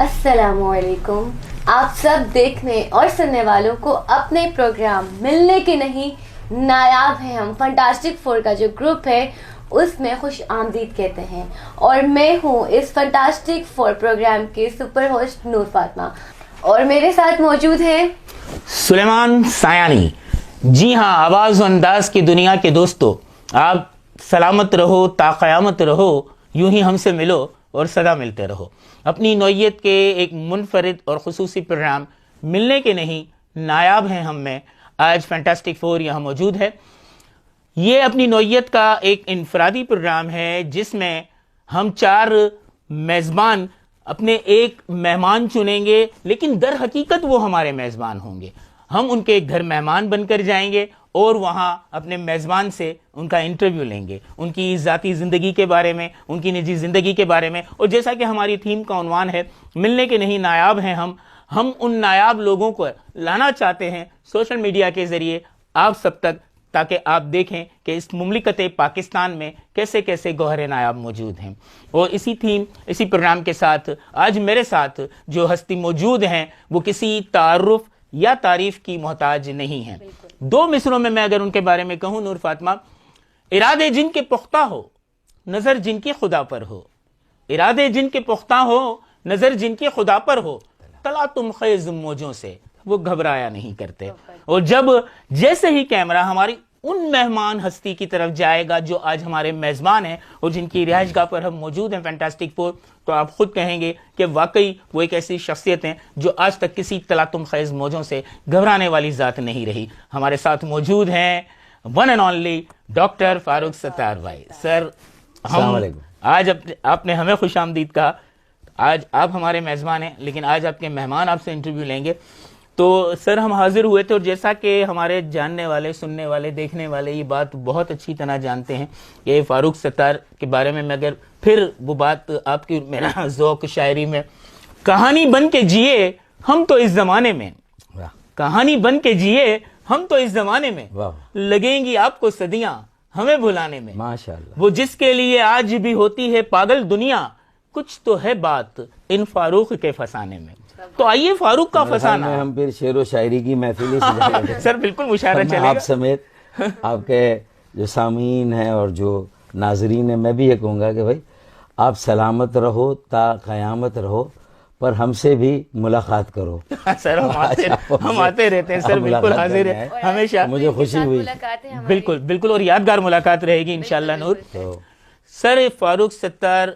السلام علیکم. آپ سب دیکھنے اور سننے والوں کو اپنے پروگرام ملنے کے نہیں نایاب ہیں ہم فنٹاسٹک فور کا جو گروپ ہے اس میں خوش آمدید کہتے ہیں, اور میں ہوں اس فنٹاسٹک فور پروگرام کے سپر ہوسٹ نور فاطمہ, اور میرے ساتھ موجود ہیں سلیمان سایانی. جی ہاں, آواز و انداز کی دنیا کے دوستو, آپ سلامت رہو, تا قیامت رہو, یوں ہی ہم سے ملو اور سدا ملتے رہو. اپنی نوعیت کے ایک منفرد اور خصوصی پروگرام ملنے کے نہیں نایاب ہیں ہم میں آج فینٹاسٹک فور یہاں موجود ہے. یہ اپنی نوعیت کا ایک انفرادی پروگرام ہے جس میں ہم 4 میزبان اپنے ایک مہمان چنیں گے, لیکن در حقیقت وہ ہمارے میزبان ہوں گے. ہم ان کے گھر مہمان بن کر جائیں گے اور وہاں اپنے میزبان سے ان کا انٹرویو لیں گے, ان کی ذاتی زندگی کے بارے میں, ان کی نجی زندگی کے بارے میں. اور جیسا کہ ہماری تھیم کا عنوان ہے ملنے کے نہیں نایاب ہیں ہم ان نایاب لوگوں کو لانا چاہتے ہیں سوشل میڈیا کے ذریعے آپ سب تک, تاکہ آپ دیکھیں کہ اس مملکت پاکستان میں کیسے کیسے گوہر نایاب موجود ہیں. اور اسی تھیم, اسی پروگرام کے ساتھ آج میرے ساتھ جو ہستی موجود ہیں وہ کسی تعارف یا تعریف کی محتاج نہیں ہیں. 2 مصروں میں اگر ان کے بارے میں کہوں نور فاطمہ, ارادے جن کے پختہ ہو نظر جن کی خدا پر ہو, ارادے جن کے پختہ ہو نظر جن کی خدا پر ہو, تلا تم خیز موجوں سے وہ گھبرایا نہیں کرتے. اور جب جیسے ہی کیمرہ ہماری ان مہمان ہستی کی طرف جائے گا جو آج ہمارے میزبان ہیں اور جن کی رہائش گاہ پر ہم موجود ہیں فینٹاسٹک فور, تو آپ خود کہیں گے کہ واقعی وہ ایک ایسی شخصیت ہیں جو آج تک کسی تلاتم خیز موجوں سے گھبرانے والی ذات نہیں رہی. ہمارے ساتھ موجود ہیں one and only doctor Farooq Sattar بھائی. سر, السلام علیکم. آج آپ نے ہمیں خوش آمدید کہا. آج آپ ہمارے میزبان ہیں, لیکن آج آپ کے مہمان آپ سے انٹرویو لیں گے. تو سر ہم حاضر ہوئے تھے, اور جیسا کہ ہمارے جاننے والے, سننے والے, دیکھنے والے یہ بات بہت اچھی طرح جانتے ہیں کہ فاروق ستار کے بارے میں اگر پھر وہ بات آپ کی, میرا ذوق شاعری میں, کہانی بن کے جیے ہم تو اس زمانے میں, کہانی بن کے جیے ہم تو اس زمانے میں, لگیں گی آپ کو صدیاں ہمیں بھلانے میں. ماشاءاللہ. وہ جس کے لیے آج بھی ہوتی ہے پاگل دنیا, کچھ تو ہے بات ان فاروق کے فسانے میں. تو آئیے فاروق کا فسانہ ہم پھر شعر و شاعری کی محفل ہی سر بالکل مشاعرہ چلے گا. آپ سمیت آپ کے جو سامعین ہیں اور جو ناظرین ہیں, میں بھی یہ کہوں گا کہ بھائی آپ سلامت رہو, تا قیامت رہو, پر ہم سے بھی ملاقات کرو. سر ہم آتے رہتے ہیں سر, بالکل حاضر ہیں ہمیشہ. مجھے خوشی ہوئی. بالکل بالکل, اور یادگار ملاقات رہے گی انشاءاللہ نور. سر فاروق ستار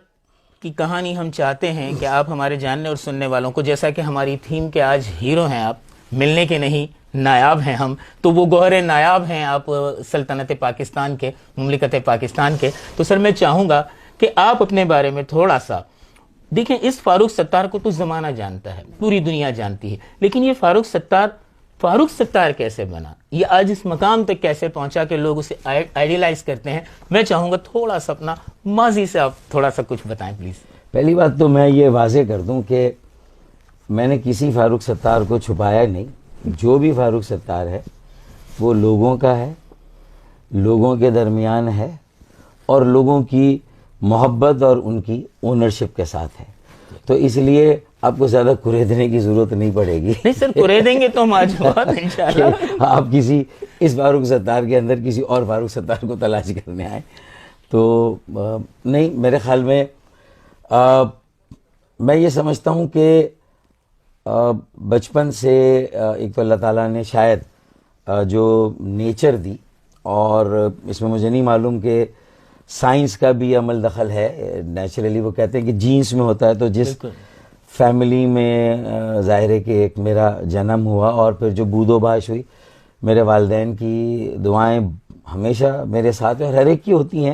کی کہانی ہم چاہتے ہیں کہ آپ ہمارے جاننے اور سننے والوں کو, جیسا کہ ہماری تھیم کے آج ہیرو ہیں آپ, ملنے کے نہیں نایاب ہیں ہم, تو وہ گوہر نایاب ہیں آپ سلطنت پاکستان کے, مملکت پاکستان کے. تو سر میں چاہوں گا کہ آپ اپنے بارے میں تھوڑا سا دیکھیں. اس فاروق ستار کو تو زمانہ جانتا ہے, پوری دنیا جانتی ہے, لیکن یہ فاروق ستار کیسے بنا, یہ آج اس مقام تک کیسے پہنچا کہ لوگ اسے آئیڈیلائز کرتے ہیں. میں چاہوں گا تھوڑا سا اپنا ماضی سے آپ تھوڑا سا کچھ بتائیں پلیز. پہلی بات تو میں یہ واضح کر دوں کہ میں نے کسی فاروق ستار کو چھپایا نہیں. جو بھی فاروق ستار ہے وہ لوگوں کا ہے, لوگوں کے درمیان ہے, اور لوگوں کی محبت اور ان کی اونرشپ کے ساتھ ہے. تو اس لیے آپ کو زیادہ کریدنے کی ضرورت نہیں پڑے گی. نہیں سر, کریدیں گے تو ہم آج بات انشاءاللہ. آپ کسی اس فاروق ستار کے اندر کسی اور فاروق ستار کو تلاش کرنے آئے تو نہیں. میرے خیال میں میں یہ سمجھتا ہوں کہ بچپن سے ایک تو اللہ تعالیٰ نے شاید جو نیچر دی, اور اس میں مجھے نہیں معلوم کہ سائنس کا بھی عمل دخل ہے. نیچرلی وہ کہتے ہیں کہ جینس میں ہوتا ہے, تو جس فیملی میں ظاہر ہے کہ ایک میرا جنم ہوا, اور پھر جو بود و باش ہوئی, میرے والدین کی دعائیں ہمیشہ میرے ساتھ ہیں, اور ہر ایک کی ہوتی ہیں.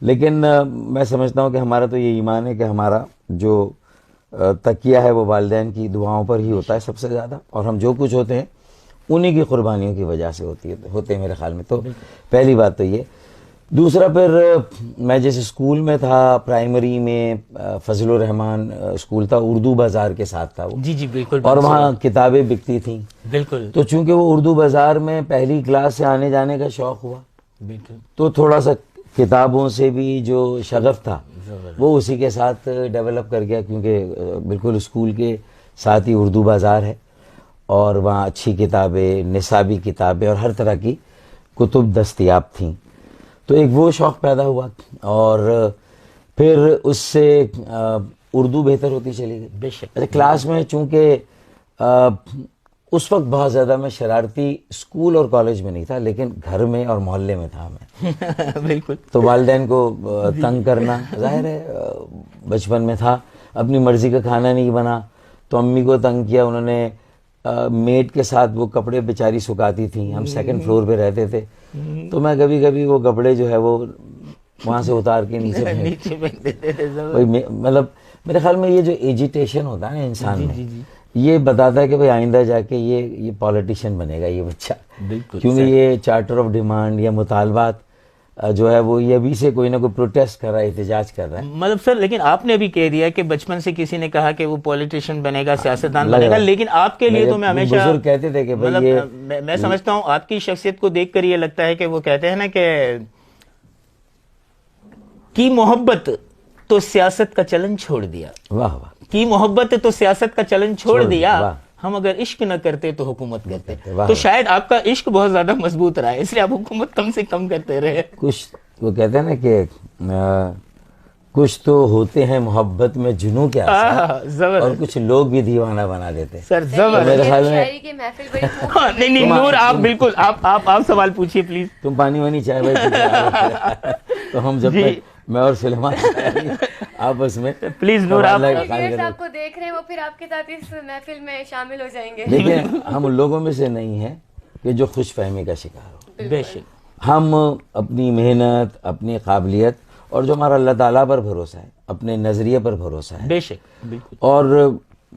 لیکن میں سمجھتا ہوں کہ ہمارا تو یہ ایمان ہے کہ ہمارا جو تکیہ ہے وہ والدین کی دعاؤں پر ہی ہوتا ہے سب سے زیادہ, اور ہم جو کچھ ہوتے ہیں انہی کی قربانیوں کی وجہ سے ہوتے ہیں میرے خیال میں. تو پہلی بات تو یہ. دوسرا, پھر میں جیسے اسکول میں تھا, پرائمری میں فضل الرحمان اسکول تھا, اردو بازار کے ساتھ تھا وہ. جی جی بالکل. اور وہاں کتابیں بکتی تھیں. بالکل. تو چونکہ وہ اردو بازار میں پہلی کلاس سے آنے جانے کا شوق ہوا, بالکل, تو تھوڑا سا کتابوں سے بھی جو شغف تھا وہ اسی کے ساتھ ڈیولپ کر گیا، کیونکہ بالکل اسکول کے ساتھ ہی اردو بازار ہے اور وہاں اچھی کتابیں، نصابی کتابیں اور ہر طرح کی کتب دستیاب تھیں. تو ایک وہ شوق پیدا ہوا اور پھر اس سے اردو بہتر ہوتی چلی گئی. بے شک. اچھا، کلاس میں چونکہ اس وقت بہت زیادہ میں شرارتی اسکول اور کالج میں نہیں تھا، لیکن گھر میں اور محلے میں تھا میں. بالکل. تو والدین کو تنگ کرنا ظاہر ہے، بچپن میں تھا، اپنی مرضی کا کھانا نہیں بنا تو امی کو تنگ کیا. انہوں نے میڈ کے ساتھ وہ کپڑے بیچاری سکھاتی تھیں، ہم سیکنڈ فلور پہ رہتے تھے، تو میں کبھی کبھی وہ کپڑے جو ہے وہ وہاں سے اتار کے نیچے پھینک دیتے تھے. مطلب میرے خیال میں یہ جو ایجیٹیشن ہوتا ہے نا انسان میں، یہ بتاتا ہے کہ بھئی آئندہ جا کے یہ پولیٹیشین بنے گا یہ بچہ. بالکل. کیونکہ یہ چارٹر آف ڈیمانڈ یا مطالبات جو ہے وہ یہ ابھی سے کوئی نہ کوئی پروٹیسٹ کر رہا ہے، احتجاج کر رہا ہے. مطلب سر، لیکن آپ نے بھی کہہ دیا کہ بچپن سے کسی نے کہا کہ وہ پولیٹیشین بنے گا، سیاستدان بنے گا، لیکن آپ کے لیے تو میں ہمیشہ بزرگ کہتے تھے کہ مطلب میں سمجھتا ہوں آپ کی شخصیت کو دیکھ کر یہ لگتا ہے کہ وہ کہتے ہیں نا کہ کی محبت تو سیاست کا چلن چھوڑ دیا. واہ واہ. کی محبت تو سیاست کا چلن چھوڑ دیا، واہ. ہم اگر عشق نہ کرتے تو حکومت کرتے. واہ. تو شاید آپ کا عشق بہت زیادہ مضبوط رہا ہے، اس لیے آپ حکومت کم سے کم کرتے رہے. کچھ وہ کہتے ہیں نا کہ کچھ تو ہوتے ہیں محبت میں جنوں کے آسان، اور کچھ لوگ بھی دیوانہ بنا دیتے. سر زبر. میرے خیال میں شاعری کی محفل بڑی خوب. نہیں نور، آپ بالکل آپ سوال پوچھیے پلیز. تم پانی وانی چائے بھائی تو ہم جب تک میں اور سلیمان آپس میں پلیز نور آپ صاحب کو دیکھ رہے ہیں، وہ پھر آپ کے ساتھ اس محفل میں شامل ہو جائیں گے. لیکن ہم ان لوگوں میں سے نہیں ہیں کہ جو خوش فہمی کا شکار ہو. بے شک. ہم اپنی محنت، اپنی قابلیت اور جو ہمارا اللہ تعالیٰ پر بھروسہ ہے، اپنے نظریے پر بھروسہ ہے، بے شک بالکل، اور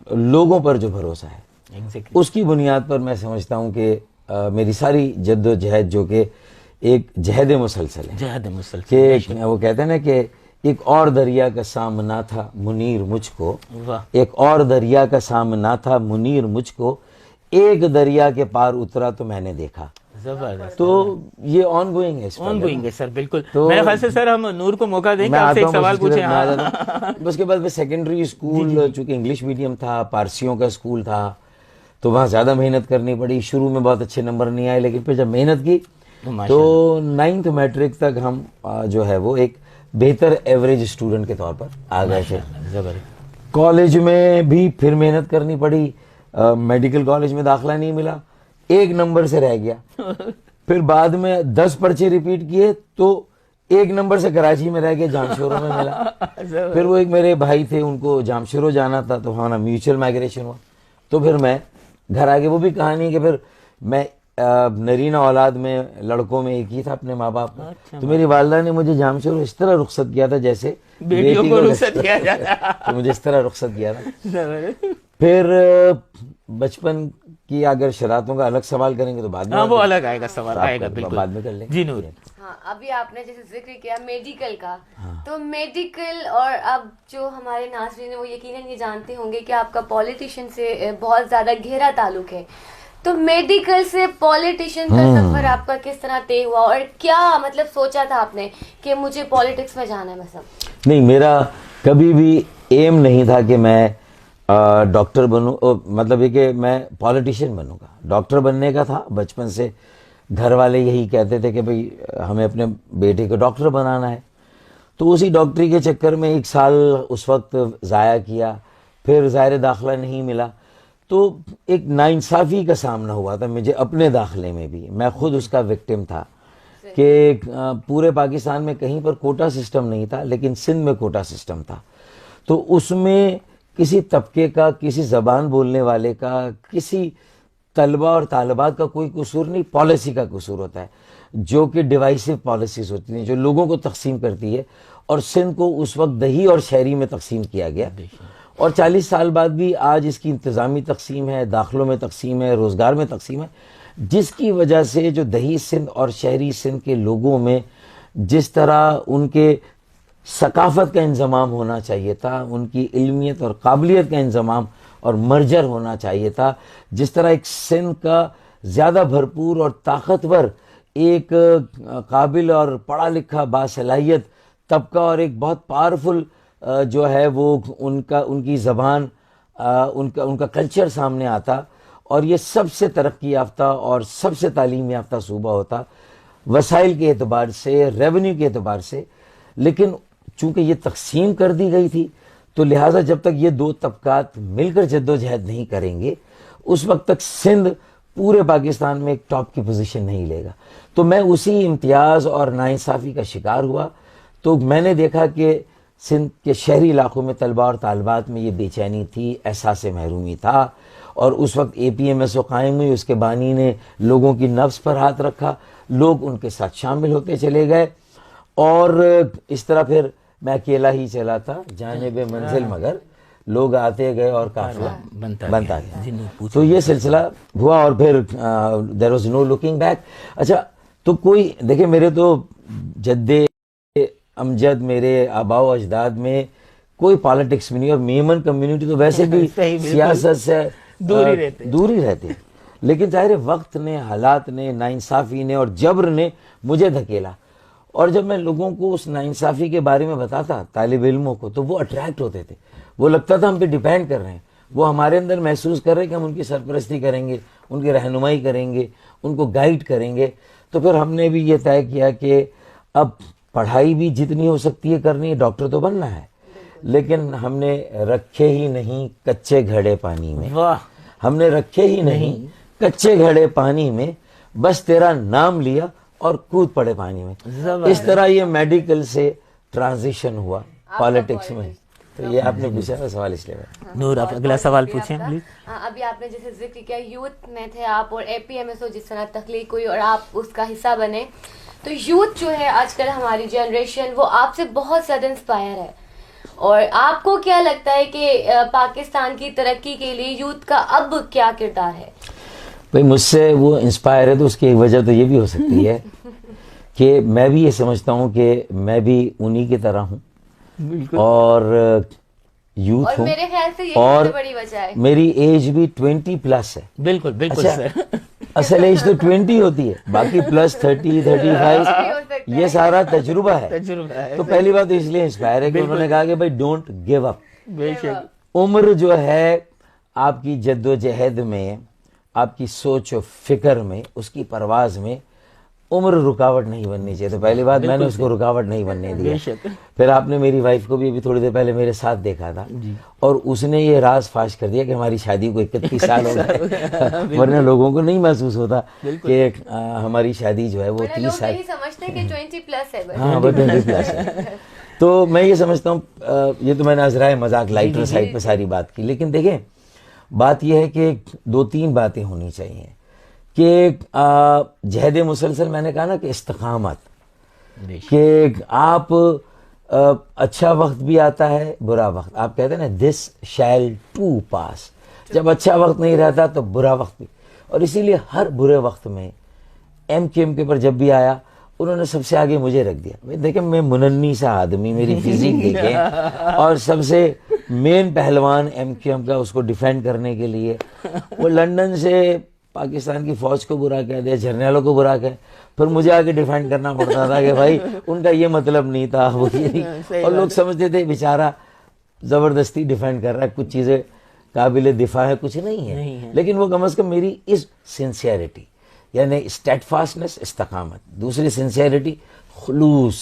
لوگوں پر جو بھروسہ ہے، Exactly. اس کی بنیاد پر میں سمجھتا ہوں کہ میری ساری جد و جہد جو کہ ایک جہد مسلسل ہے، جہاد مسلسل. کہ وہ کہتے ہیں نا کہ ایک اور دریا کا سامنا تھا منیر مجھ کو، واہ. ایک اور دریا کا سامنا تھا منیر مجھ کو، ایک دریا کے پار اترا تو میں نے دیکھا. زبردست. تو یہ آن گوئنگ ہے، آن گوئنگ ہے سر. بالکل. میرے خیال سے سر ہم نور کو موقع دیں کہ آپ سے ایک سوال پوچھیں. اس کے بعد میں سیکنڈری اسکول، چونکہ انگلش میڈیم تھا، پارسیوں کا اسکول تھا، تو وہاں زیادہ محنت کرنی پڑی. شروع میں بہت اچھے نمبر نہیں آئے، لیکن پھر جب محنت کی تو 9th میٹرک تک ہم جو ہے وہ ایک بہتر ایوریج اسٹوڈنٹ کے طور پر آ گئے تھے. کالج میں بھی پھر محنت کرنی پڑی. میڈیکل کالج میں داخلہ نہیں ملا، 1 نمبر سے رہ گیا. پھر بعد میں 10 پرچے ریپیٹ کیے تو 1 نمبر سے کراچی میں رہ گیا، جامشورو میں ملا. پھر وہ ایک میرے بھائی تھے، ان کو جامشورو جانا تھا، تو ہمارا میوچل مائگریشن ہوا. تو پھر میں گھر آ گئے. وہ بھی کہانی ہے کہ پھر میں نرینہ اولاد میں لڑکوں میں ایک ہی تھا اپنے ماں باپ میں، تو میری والدہ نے مجھے جامشورو اس طرح رخصت کیا تھا جیسے بیٹیوں کو رخصت کیا جاتا. تو مجھے اس طرح رخصت کیا تھا. پھر بچپن کی اگر شرارتوں کا الگ سوال کریں گے تو بعد میں وہ الگ آئے گا، سوال آئے گا بالکل بعد میں کر لیں گے. جی نور. ہاں، ابھی آپ نے جیسے ذکر کیا میڈیکل کا، تو میڈیکل اور اب جو ہمارے ناظرین ہیں وہ یقیناً یہ جانتے ہوں گے کہ آپ کا پولیٹیشین سے بہت زیادہ گہرا تعلق ہے. تو میڈیکل سے پولیٹیشین کا سفر آپ کا کس طرح طے ہوا، اور کیا مطلب سوچا تھا آپ نے کہ مجھے پولیٹکس میں جانا ہے مثلا؟ نہیں، میرا کبھی بھی ایم نہیں تھا کہ میں ڈاکٹر بنوں، مطلب یہ کہ میں پولیٹیشین بنوں گا. ڈاکٹر بننے کا تھا بچپن سے. گھر والے یہی کہتے تھے کہ بھئی ہمیں اپنے بیٹے کو ڈاکٹر بنانا ہے. تو اسی ڈاکٹری کے چکر میں 1 سال اس وقت ضائع کیا. پھر ظاہر داخلہ نہیں ملا، تو ایک ناانصافی کا سامنا ہوا تھا مجھے اپنے داخلے میں بھی. میں خود اس کا وکٹم تھا کہ پورے پاکستان میں کہیں پر کوٹا سسٹم نہیں تھا، لیکن سندھ میں کوٹا سسٹم تھا. تو اس میں کسی طبقے کا، کسی زبان بولنے والے کا، کسی طلبہ اور طالبات کا کوئی قصور نہیں، پالیسی کا قصور ہوتا ہے، جو کہ ڈیوائسو پالیسیز ہوتی ہیں جو لوگوں کو تقسیم کرتی ہے. اور سندھ کو اس وقت دیہی اور شہری میں تقسیم کیا گیا، اور 40 سال بعد بھی آج اس کی انتظامی تقسیم ہے، داخلوں میں تقسیم ہے، روزگار میں تقسیم ہے، جس کی وجہ سے جو دیہی سندھ اور شہری سندھ کے لوگوں میں جس طرح ان کے ثقافت کا انضمام ہونا چاہیے تھا، ان کی علمیت اور قابلیت کا انضمام اور مرجر ہونا چاہیے تھا، جس طرح ایک سندھ کا زیادہ بھرپور اور طاقتور ایک قابل اور پڑھا لکھا باصلاحیت طبقہ اور ایک بہت پاورفل جو ہے وہ ان کی زبان ان کا کلچر سامنے آتا اور یہ سب سے ترقی یافتہ اور سب سے تعلیم یافتہ صوبہ ہوتا وسائل کے اعتبار سے، ریونیو کے اعتبار سے. لیکن چونکہ یہ تقسیم کر دی گئی تھی تو لہٰذا جب تک یہ دو طبقات مل کر جدوجہد نہیں کریں گے اس وقت تک سندھ پورے پاکستان میں ایک ٹاپ کی پوزیشن نہیں لے گا. تو میں اسی امتیاز اور ناانصافی کا شکار ہوا. تو میں نے دیکھا کہ سندھ کے شہری علاقوں میں طلباء اور طالبات میں یہ بے چینی تھی، احساس محرومی تھا. اور اس وقت اے پی ایم ایس او قائم ہوئی، اس کے بانی نے لوگوں کی نفس پر ہاتھ رکھا، لوگ ان کے ساتھ شامل ہوتے چلے گئے اور اس طرح پھر میں اکیلا ہی چلا تھا جانب منزل، مگر لوگ آتے گئے اور قافلہ بنتا گیا. تو یہ سلسلہ ہوا اور پھر there was no looking back. اچھا تو کوئی دیکھیں میرے تو جد امجد میرے آباء و اجداد میں کوئی پالیٹکس میں نہیں، اور میمن کمیونٹی تو ویسے بھی سیاست سے دور ہی رہتے. لیکن ظاہر وقت نے، حالات نے، ناانصافی نے اور جبر نے مجھے دھکیلا. اور جب میں لوگوں کو اس ناانصافی کے بارے میں بتاتا، طالب علموں کو، تو وہ اٹریکٹ ہوتے تھے. وہ لگتا تھا ہم پہ ڈیپینڈ کر رہے ہیں، وہ ہمارے اندر محسوس کر رہے ہیں کہ ہم ان کی سرپرستی کریں گے، ان کی رہنمائی کریں گے، ان کو گائیڈ کریں گے. تو پھر ہم نے بھی یہ طے کیا کہ اب پڑھائی بھی جتنی ہو سکتی ہے کرنی ہے، ڈاکٹر تو بننا ہے، لیکن ہم نے رکھے ہی نہیں کچے گھڑے پانی میں. ہم نے رکھے ہی نہیں کچے گھڑے پانی میں، بس تیرا نام لیا اور کود پڑے پانی میں. اس طرح یہ میڈیکل سے ٹرانزیشن ہوا پالیٹکس میں. تو یہ آپ نے پوچھا سوال اس لیے. نور آپ اگلا سوال پوچھیں پلیز. ابھی آپ نے جیسے ذکر کیا یوتھ میں تھے آپ اور اے پی ایم ایس او جس طرح تخلیق ہوئی اور آپ اس کا حصہ بنے، تو یوتھ جو ہے آج کل ہماری جنریشن وہ آپ سے بہت زیادہ انسپائر ہے. اور آپ کو کیا لگتا ہے کہ پاکستان کی ترقی کے لیے یوتھ کا اب کیا کردار ہے؟ بھئی مجھ سے وہ انسپائر ہے تو اس کی ایک وجہ تو یہ بھی ہو سکتی ہے کہ میں بھی یہ سمجھتا ہوں کہ میں بھی انہی کی طرح ہوں اور یوتھ ہوں، میرے خیال سے اور یہ بڑی وجہ ہے میری ایج بھی 20+ ہے. بالکل بالکل سر. اصل ایج تو 20 ہوتی ہے، باقی پلس 30 35 یہ سارا تجربہ ہے. تو پہلی بات اس لیے انسپائر ہے کہ انہوں نے کہا کہ بھائی ڈونٹ گیو اپ. عمر جو ہے آپ کی جد و جہد میں، آپ کی سوچ و فکر میں، اس کی پرواز میں عمر رکاوٹ نہیں بننی چاہیے. تو پہلی بات میں نے اس کو رکاوٹ نہیں بننے دیا. پھر آپ نے میری وائف کو بھی ابھی تھوڑی دیر پہلے میرے ساتھ دیکھا تھا اور اس نے یہ راز فاش کر دیا کہ ہماری شادی کو 31 سال ہو گئے، ورنہ لوگوں کو نہیں محسوس ہوتا کہ ہماری شادی جو ہے وہ 30 سال. لوگ سمجھتے ہیں کہ 20+ ہے. ہاں وہ 20+ ہے. تو میں یہ سمجھتا ہوں، یہ تو میں نے عذرائے مذاق لائٹر سائڈ پہ ساری بات کی، لیکن دیکھیں بات یہ ہے کہ 2-3 باتیں ہونی چاہیے کہ جہد مسلسل، میں نے کہا نا کہ استقامت، کہ آپ اچھا وقت بھی آتا ہے برا وقت، آپ کہتے ہیں نا دس شیل ٹو پاس، جب اچھا وقت نہیں رہتا تو برا وقت بھی. اور اسی لیے ہر برے وقت میں ایم کیو ایم کے پر جب بھی آیا انہوں نے سب سے آگے مجھے رکھ دیا. دیکھیں میں مننی سا آدمی، میری فزیک دیکھیں، اور سب سے مین پہلوان ایم کیو ایم کا، اس کو ڈیفینڈ کرنے کے لیے وہ لندن سے پاکستان کی فوج کو برا کہہ دے، جرنیلوں کو برا کہے، پھر مجھے آگے ڈیفینڈ کرنا پڑتا تھا کہ بھائی ان کا یہ مطلب نہیں تھا، وہ یہ نہیں. اور لوگ سمجھتے تھے بیچارہ زبردستی ڈیفینڈ کر رہا ہے، کچھ چیزیں قابل دفاع ہے، کچھ نہیں ہے. لیکن وہ کم از کم میری اس سنسیئرٹی، یعنی اسٹیٹ فاسٹنس، استقامت، دوسری سنسیئرٹی، خلوص،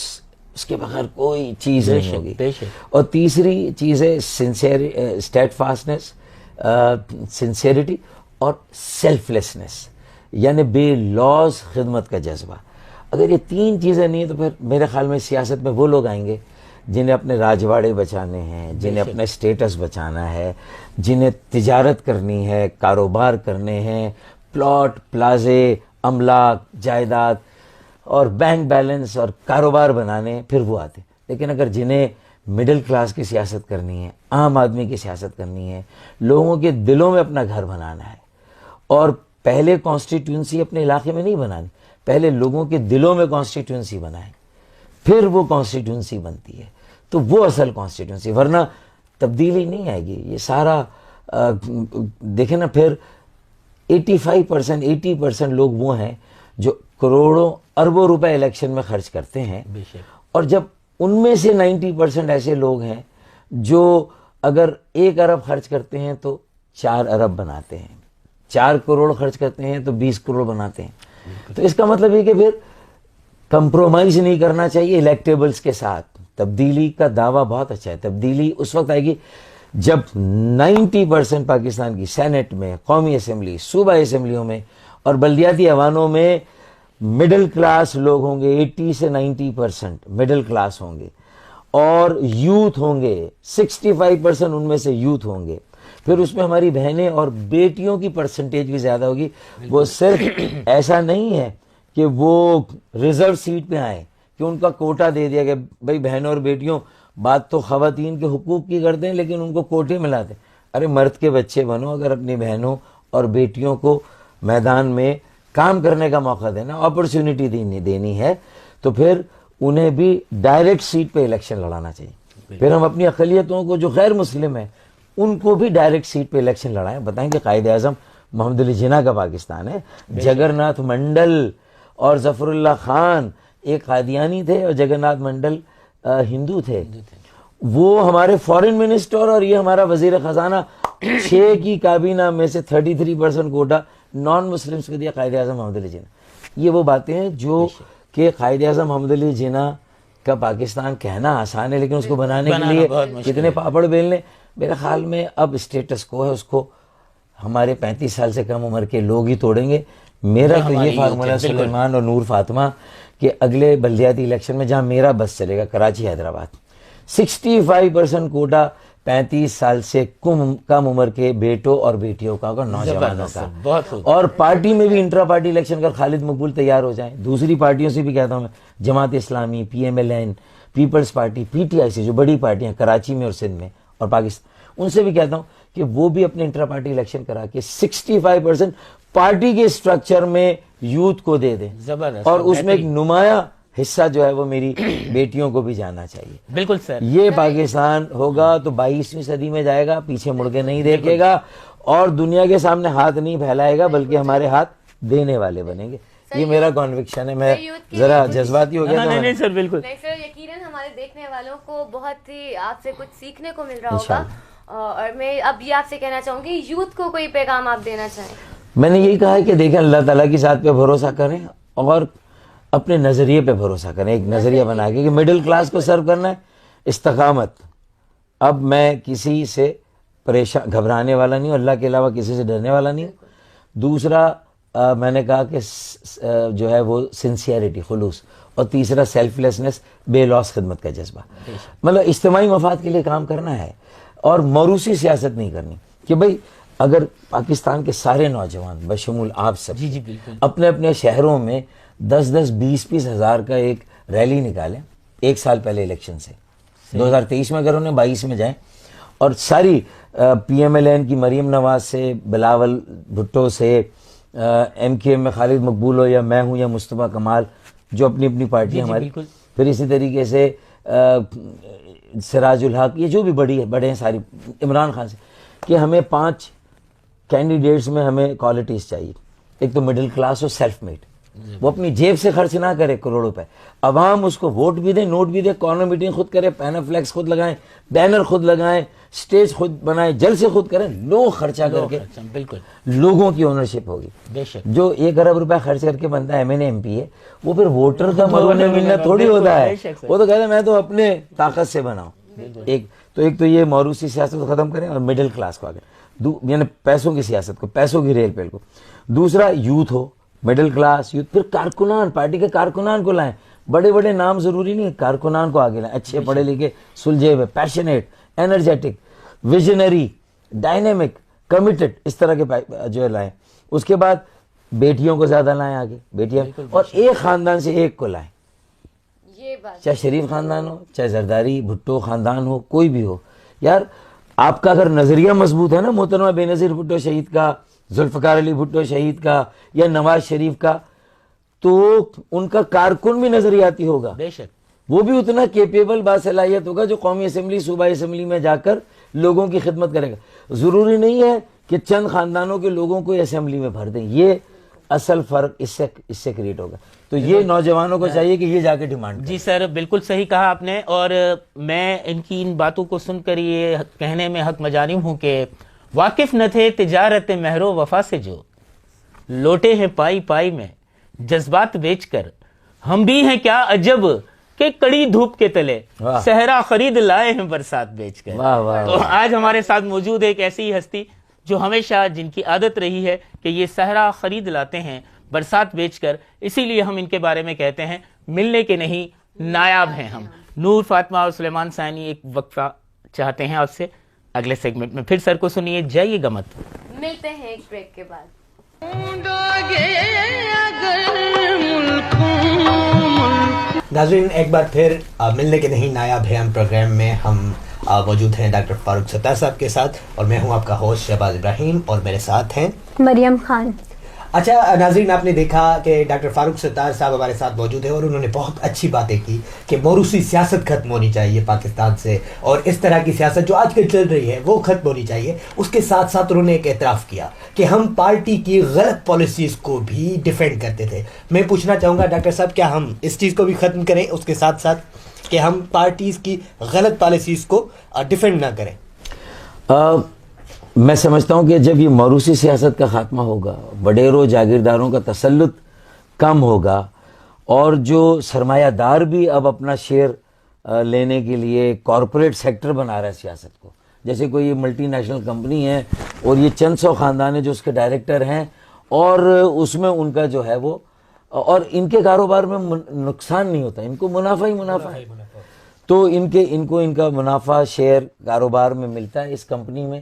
اس کے بغیر کوئی چیز نہیں ہوگی. اور تیسری چیز ہے اسٹیٹ فاسٹنس، سنسیئرٹی اور سیلف لیسنس، یعنی بے لوز خدمت کا جذبہ. اگر یہ 3 چیزیں نہیں ہیں تو پھر میرے خیال میں سیاست میں وہ لوگ آئیں گے جنہیں اپنے راجواڑے بچانے ہیں، جنہیں اپنا اسٹیٹس بچانا ہے، جنہیں تجارت کرنی ہے، کاروبار کرنے ہیں، پلاٹ، پلازے، املاک، جائیداد اور بینک بیلنس اور کاروبار بنانے، پھر وہ آتے. لیکن اگر جنہیں مڈل کلاس کی سیاست کرنی ہے، عام آدمی کی سیاست کرنی ہے، لوگوں کے دلوں میں اپنا گھر بنانا ہے، اور پہلے کانسٹیٹیوئنسی اپنے علاقے میں نہیں بنانی، پہلے لوگوں کے دلوں میں کانسٹیٹیوئنسی بنائیں، پھر وہ کانسٹیٹیوئنسی بنتی ہے، تو وہ اصل کانسٹیٹیوئنسی. ورنہ تبدیلی نہیں آئے گی. یہ سارا دیکھیں نا، پھر 80% لوگ وہ ہیں جو کروڑوں اربوں روپے الیکشن میں خرچ کرتے ہیں, بے شک. اور جب ان میں سے 90% ایسے لوگ ہیں جو اگر 1 ارب خرچ کرتے ہیں تو 4 ارب بناتے ہیں, 4 کروڑ خرچ کرتے ہیں تو 20 کروڑ بناتے ہیں. تو اس کا مطلب یہ کہ پھر کمپرومائز نہیں کرنا چاہیے الیکٹیبلز کے ساتھ. تبدیلی کا دعویٰ بہت اچھا ہے, تبدیلی اس وقت آئے گی جب 90% پاکستان کی سینٹ میں, قومی اسمبلی, صوبائی اسمبلیوں میں اور بلدیاتی ایوانوں میں مڈل کلاس لوگ ہوں گے. 80 سے 90% مڈل کلاس ہوں گے, اور یوتھ ہوں گے 65% ان میں سے یوتھ ہوں گے. پھر اس میں ہماری بہنیں اور بیٹیوں کی پرسنٹیج بھی زیادہ ہوگی. وہ صرف ایسا نہیں ہے کہ وہ ریزرو سیٹ پہ آئیں کہ ان کا کوٹا دے دیا کہ بھائی بہنوں اور بیٹیوں, بات تو خواتین کے حقوق کی کرتے ہیں لیکن ان کو کوٹے میں لاتے ہیں. ارے مرد کے بچے بنو, اگر اپنی بہنوں اور بیٹیوں کو میدان میں کام کرنے کا موقع دینا, اپرچونٹی دینی ہے, تو پھر انہیں بھی ڈائریکٹ سیٹ پہ الیکشن لڑانا چاہیے. پھر ہم اپنی اقلیتوں کو جو غیر مسلم ہیں ان کو بھی ڈائریکٹ سیٹ پہ الیکشن لڑائیں. بتائیں کہ قائد اعظم محمد علی جناح کا پاکستان ہے, جگر ناتھ منڈل اور ظفر اللہ خان ایک قادیانی تھے اور جگن ناتھ منڈل ہندو تھے. وہ ہمارے فورن منسٹر اور یہ ہمارا وزیر خزانہ 6 کی کابینہ میں سے 33% کوٹا نان مسلمس کو دیا قائد اعظم محمد علی جناح. یہ وہ باتیں ہیں جو کہ قائد اعظم محمد علی جناح کا پاکستان کہنا آسان ہے لیکن اس کو بنانے کے لیے کتنے پاپڑ بیلنے. میرے خیال میں اب اسٹیٹس کو ہے, اس کو ہمارے 35 سال سے کم عمر کے لوگ ہی توڑیں گے. میرا تو یہ فارمولہ سلیمان اور نور فاطمہ کہ اگلے بلدیاتی الیکشن میں جہاں میرا بس چلے گا, کراچی حیدرآباد, 65% کوٹا 35 سال سے کم عمر کے بیٹوں اور بیٹیوں کا ہوگا, نوجوانوں کا. اور پارٹی میں بھی انٹرا پارٹی الیکشن کر خالد مقبول تیار ہو جائیں. دوسری پارٹیوں سے بھی کہتا ہوں میں, Jamaat Islami, PMLN, Peoples party, PTI سے جو بڑی پارٹیاں کراچی میں اور سندھ میں اور پاکستان, ان سے بھی کہتا ہوں کہ وہ بھی اپنے انٹرا پارٹی الیکشن کرا کے 65% پارٹی کے اسٹرکچر میں یوتھ کو دے دیں. اور اس میں ایک نمایاں حصہ جو ہے وہ میری بیٹیوں کو بھی جانا چاہیے. بالکل سر, یہ پاکستان ہوگا تو 22ویں صدی میں جائے گا, پیچھے مڑ کے نہیں دیکھے گا اور دنیا کے سامنے ہاتھ نہیں پھیلائے گا بلکہ ہمارے ہاتھ دینے والے بنیں گے. یہ میرا کنوکشن ہے. میں ذرا جذباتی ہو گیا. نہیں سر, بالکل سر, یقیناً ہمارے دیکھنے والوں کو بہت ہی آپ سے کچھ سیکھنے کو مل رہا ہوگا. اور میں اب یہ آپ سے کہنا چاہوں گی, یوتھ کو کوئی پیغام آپ دینا چاہیں. میں نے یہی کہا ہے کہ دیکھیں, اللہ تعالیٰ کی ذات پہ بھروسہ کریں اور اپنے نظریے پہ بھروسہ کریں. ایک نظریہ بنا کے کہ مڈل کلاس کو سرو کرنا ہے, استقامت. اب میں کسی سے پریشان گھبرانے والا نہیں ہوں, اللہ کے علاوہ کسی سے ڈرنے والا نہیں ہوں. دوسرا میں نے کہا کہ جو ہے وہ سنسیئرٹی, خلوص. اور تیسرا سیلف لیسنس, بے لوس خدمت کا جذبہ. مطلب اجتماعی مفاد کے لیے کام کرنا ہے اور موروثی سیاست نہیں کرنی کہ بھئی اگر پاکستان کے سارے نوجوان بشمول آپ سب اپنے اپنے شہروں میں 10-10, 20-20 ہزار کا ایک ریلی نکالیں 1 سال پہلے الیکشن سے, 2023 میں اگر انہیں 22 میں جائیں, اور ساری PMLN کی مریم نواز سے, بلاول بھٹو سے, MKM میں خالد مقبول ہو یا میں ہوں یا مصطفیٰ کمال جو اپنی اپنی پارٹی ہماری, پھر اسی طریقے سے سراج الحق, یہ جو بھی بڑے ہیں ساری, عمران خان سے, کہ ہمیں 5 کینڈیڈیٹس میں ہمیں کوالٹیز چاہیے. ایک تو مڈل کلاس ہو, سیلف میڈ, وہ اپنی جیب سے خرچ نہ کرے کروڑوں روپے, عوام اس کو ووٹ بھی دے, نوٹ بھی دے, کارنر میٹنگ خود کرے, پینر فلیکس خود لگائیں, بینر خود لگائیں, سٹیج خود بنائیں, جلسے خود کریں, لوگ خرچہ کر کے. بالکل لوگوں کی اونرشپ ہوگی. جو 1 ارب روپے خرچ کر کے بنتا ہے MNA MP ہے, وہ پھر ووٹر کا مرہون منت تھوڑی ہوتا ہے. وہ تو کہتا ہے میں تو اپنے طاقت سے بناؤں. ایک تو یہ موروثی سیاست کو ختم کریں اور مڈل کلاس کو آگے, یعنی پیسوں کی سیاست کو, پیسوں کی ریل پیل کو. دوسرا youth who, middle class youth. پھر کارکنان, پارٹی کے کارکنان کو لائیں. بڑے بڑے نام ضروری نہیں, کارکنان کو آگے لائیں, اچھے پڑھے لکھے, سلجھے ہوئے, passionate, energetic, visionary, dynamic, committed, اس طرح کے جو ہے لائیں. اس کے بعد بیٹیوں کو زیادہ لائیں آگے, بیٹیاں, اور ایک خاندان سے ایک کو لائیں. چاہے شریف خاندان ہو, چاہے زرداری بھٹو خاندان ہو, کوئی بھی ہو. یار آپ کا اگر نظریہ مضبوط ہے نا محترمہ بے نظیر بھٹو شہید کا, ذوالفقار علی بھٹو شہید کا یا نواز شریف کا, تو ان کا کارکن بھی نظریاتی ہوگا. بے شک وہ بھی اتنا کیپیبل, باصلاحیت ہوگا جو قومی اسمبلی, صوبائی اسمبلی میں جا کر لوگوں کی خدمت کرے گا. ضروری نہیں ہے کہ چند خاندانوں کے لوگوں کو اسمبلی میں بھر دیں. یہ اصل فرق اس سے کریٹ ہوگا. تو یہ نوجوانوں کو چاہیے کہ یہ جا کے ڈیمانڈ کریں. جی سر بالکل صحیح کہا آپ نے, اور میں ان کی ان باتوں کو سن کر یہ کہنے میں حق مجانب ہوں کہ واقف نہ تھے تجارت مہر و وفا سے جو لوٹے ہیں پائی پائی میں جذبات بیچ کر, ہم بھی ہیں کیا عجب کہ کڑی دھوپ کے تلے صحرا خرید لائے ہیں برسات بیچ کر. تو آج ہمارے ساتھ موجود ہے ایک ایسی ہستی جو ہمیشہ جن کی عادت رہی ہے کہ یہ صحرا خرید لاتے ہیں برسات بیچ کر, اسی لیے ہم ان کے بارے میں کہتے ہیں ملنے کے نہیں نایاب ہیں ہم. نور فاطمہ اور سلیمان سائنی ایک وقفہ چاہتے ہیں آپ سے, اگلے سیگمنٹ میں پھر سر کو سنیے, جائیے گا مت. ملتے ہیں ایک بریک کے بعد. ناظرین ایک بار پھر ملنے کے نہیں نایاب ہے ہم پروگرام میں ہم موجود ہیں ڈاکٹر فاروق ستار صاحب کے ساتھ, اور میں ہوں آپ کا ہوسٹ شہباز ابراہیم, اور میرے ساتھ ہیں مریم خان. اچھا ناظرین, آپ نے دیکھا کہ ڈاکٹر فاروق ستار صاحب ہمارے ساتھ موجود ہیں اور انہوں نے بہت اچھی باتیں کی کہ موروثی سیاست ختم ہونی چاہیے پاکستان سے, اور اس طرح کی سیاست جو آج کل چل رہی ہے وہ ختم ہونی چاہیے. اس کے ساتھ ساتھ انہوں نے ایک اعتراف کیا کہ ہم پارٹی کی غلط پالیسیز کو بھی ڈیفینڈ کرتے تھے. میں پوچھنا چاہوں گا ڈاکٹر صاحب, کیا ہم اس چیز کو بھی ختم کریں اس کے ساتھ ساتھ کہ ہم پارٹیز کی غلط پالیسیز کو ڈیفینڈ نہ کریں؟ میں سمجھتا ہوں کہ جب یہ موروثی سیاست کا خاتمہ ہوگا, وڈیروں جاگیرداروں کا تسلط کم ہوگا, اور جو سرمایہ دار بھی اب اپنا شیئر لینے کے لیے کارپوریٹ سیکٹر بنا رہا ہے سیاست کو, جیسے کوئی ملٹی نیشنل کمپنی ہے اور یہ چند سو خاندان ہیں جو اس کے ڈائریکٹر ہیں, اور اس میں ان کا جو ہے وہ, اور ان کے کاروبار میں نقصان نہیں ہوتا, ان کو منافع ہی منافع ہے. تو ان کا منافع شیئر کاروبار میں ملتا ہے اس کمپنی میں.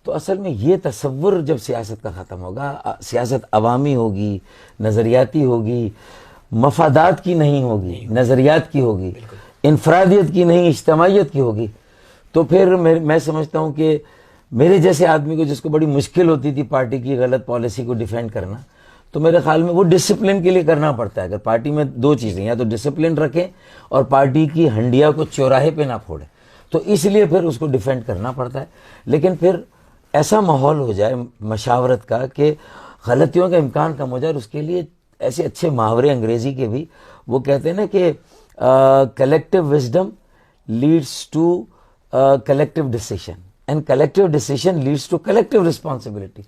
تو اصل میں یہ تصور جب سیاست کا ختم ہوگا, سیاست عوامی ہوگی, نظریاتی ہوگی, مفادات کی نہیں ہوگی, نظریات کی ہوگی, انفرادیت کی نہیں اجتماعیت کی ہوگی, تو پھر میں سمجھتا ہوں کہ میرے جیسے آدمی کو جس کو بڑی مشکل ہوتی تھی پارٹی کی غلط پالیسی کو ڈیفینڈ کرنا, تو میرے خیال میں وہ ڈسپلن کے لیے کرنا پڑتا ہے. اگر پارٹی میں دو چیزیں, یا تو ڈسپلن رکھیں اور پارٹی کی ہنڈیا کو چوراہے پہ نہ پھوڑیں, تو اس لیے پھر اس کو ڈیفینڈ کرنا پڑتا ہے. لیکن پھر ایسا ماحول ہو جائے مشاورت کا کہ غلطیوں کا امکان کم ہو جائے, اور اس کے لیے ایسے اچھے محاورے انگریزی کے بھی وہ کہتے ہیں نا کہ collective wisdom leads to collective decision and collective decision leads to collective responsibility.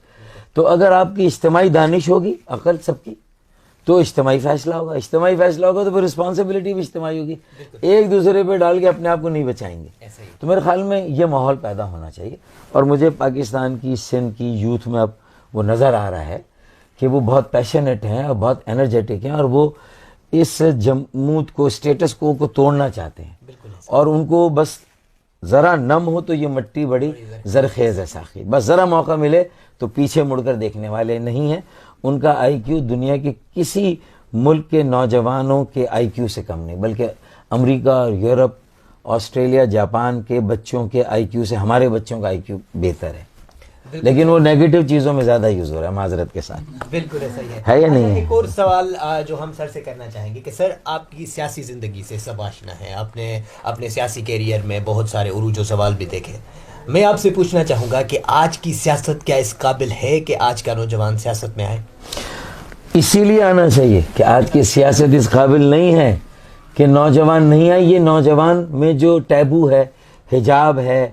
تو اگر آپ کی اجتماعی دانش ہوگی, عقل سب کی, تو اجتماعی فیصلہ ہوگا, اجتماعی فیصلہ ہوگا تو پھر رسپانسبلٹی بھی اجتماعی ہوگی. ایک دوسرے پہ ڈال کے اپنے آپ کو نہیں بچائیں گے. تو میرے خیال میں یہ ماحول پیدا ہونا چاہیے, اور مجھے پاکستان کی سندھ کی یوتھ میں اب وہ نظر آ رہا ہے کہ وہ بہت پیشنیٹ ہیں اور بہت انرجیٹک ہیں, اور وہ اس جمود کو, اسٹیٹس کو توڑنا چاہتے ہیں, اور ان کو بس ذرا نم ہو تو یہ مٹی بڑی زرخیز ہے ساقی, بس ذرا موقع ملے تو پیچھے مڑ کر دیکھنے والے نہیں ہیں. ان کا آئی کیو دنیا کے کسی ملک کے نوجوانوں کے آئی کیو سے کم نہیں, بلکہ امریکہ اور یورپ, آسٹریلیا, جاپان کے بچوں کے آئی کیو سے ہمارے بچوں کا آئی کیو بہتر ہے. لیکن وہ نیگیٹو چیزوں میں زیادہ یوز ہو رہا ہے معذرت کے ساتھ. بالکل ایسا ہی ہے یا نہیں ہے؟ ایک اور سوال جو ہم سر سے کرنا چاہیں گے کہ سر آپ کی سیاسی زندگی سے سب آشنا ہے, آپ نے اپنے سیاسی کیریئر میں بہت سارے عروج و زوال بھی دیکھے. میں آپ سے پوچھنا چاہوں گا کہ آج کی سیاست کیا اس قابل ہے کہ آج کا نوجوان سیاست میں آئے؟ اسی لیے آنا چاہیے کہ آج کی سیاست اس قابل نہیں ہے کہ نوجوان نہیں آئے. یہ نوجوان میں جو ٹیبو ہے, حجاب ہے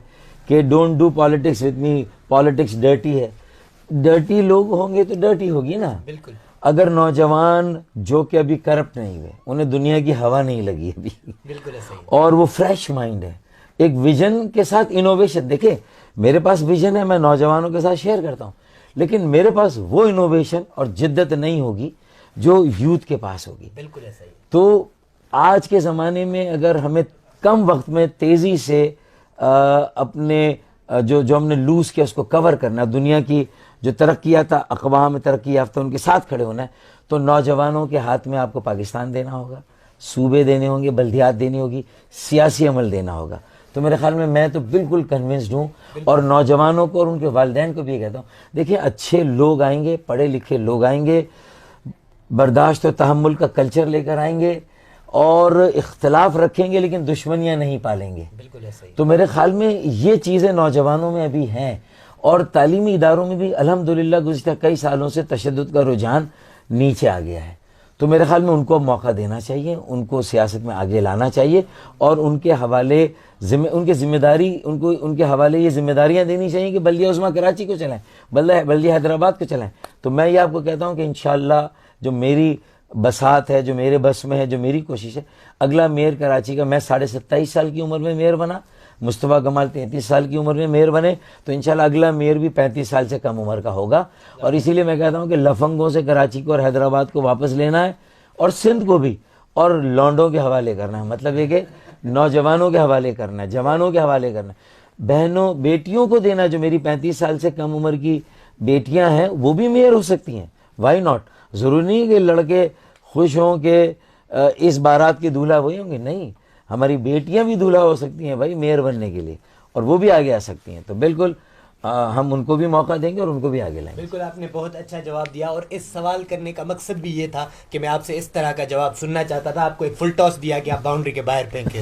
کہ don't do politics with me, politics dirty ہے. ڈرٹی لوگ ہوں گے تو ڈرٹی ہوگی نا. بالکل. اگر نوجوان جو کہ ابھی کرپٹ نہیں ہوئے, انہیں دنیا کی ہوا نہیں لگی ابھی, بالکل ایسا ہی, اور وہ فریش مائنڈ ہے, ایک ویژن کے ساتھ انوویشن. دیکھیں میرے پاس ویژن ہے, میں نوجوانوں کے ساتھ شیئر کرتا ہوں, لیکن میرے پاس وہ انوویشن اور جدت نہیں ہوگی جو یوتھ کے پاس ہوگی. بالکل ایسا ہی. تو آج کے زمانے میں اگر ہمیں کم وقت میں تیزی سے اپنے جو ہم نے لوز کیا اس کو کور کرنا, دنیا کی جو ترقیات اقوام ترقی یافتہ ان کے ساتھ کھڑے ہونا ہے, تو نوجوانوں کے ہاتھ میں آپ کو پاکستان دینا ہوگا, صوبے دینے ہوں گے, بلدیات دینی ہوگی, سیاسی عمل دینا ہوگا. تو میرے خیال میں تو بالکل کنونسڈ ہوں, اور نوجوانوں کو اور ان کے والدین کو بھی یہ کہتا ہوں, دیکھیں اچھے لوگ آئیں گے, پڑھے لکھے لوگ آئیں گے, برداشت و تحمل کا کلچر لے کر آئیں گے, اور اختلاف رکھیں گے لیکن دشمنیاں نہیں پالیں گے. بالکل ایسا ہی. تو میرے خیال میں یہ چیزیں نوجوانوں میں ابھی ہیں, اور تعلیمی اداروں میں بھی الحمدللہ گزشتہ کئی سالوں سے تشدد کا رجحان نیچے آ گیا ہے. تو میرے خیال میں ان کو اب موقع دینا چاہیے, ان کو سیاست میں آگے لانا چاہیے, اور ان کے حوالے ان کے ذمہ داری ان کے حوالے یہ ذمہ داریاں دینی چاہیے کہ بلدیہ عظمیٰ کراچی کو چلائیں, بلدیہ حیدرآباد کو چلائیں. تو میں یہ آپ کو کہتا ہوں کہ انشاءاللہ جو میری بساط ہے, جو میرے بس میں ہے, جو میری کوشش ہے, اگلا میئر کراچی کا, میں 27.5 سال کی عمر میں میئر بنا, مصطفیٰ کمال 33 سال کی عمر میں میئر بنے, تو انشاءاللہ اگلا میئر بھی 35 سال سے کم عمر کا ہوگا. اور اسی لیے میں کہتا ہوں کہ لفنگوں سے کراچی کو اور حیدرآباد کو واپس لینا ہے, اور سندھ کو بھی, اور لونڈوں کے حوالے کرنا ہے. مطلب یہ کہ نوجوانوں کے حوالے کرنا ہے, جوانوں کے حوالے کرنا ہے, بہنوں بیٹیوں کو دینا. جو میری 35 سال سے کم عمر کی بیٹیاں ہیں وہ بھی میئر ہو سکتی ہیں, وائی ناٹ. ضروری نہیں کہ لڑکے خوش ہوں کہ اس بارات کے دولہا وہی ہوں گے, نہیں, ہماری بیٹیاں بھی دولہا ہو سکتی ہیں بھائی میئر بننے کے لیے, اور وہ بھی آگے آ سکتی ہیں. تو بالکل ہم ان کو بھی موقع دیں گے اور ان کو بھی آگے لائیں گے. بالکل آپ نے بہت اچھا جواب دیا, اور اس سوال کرنے کا مقصد بھی یہ تھا کہ میں آپ سے اس طرح کا جواب سننا چاہتا تھا. آپ کو ایک فل ٹاس دیا کہ آپ باؤنڈری کے باہر پھینکیں.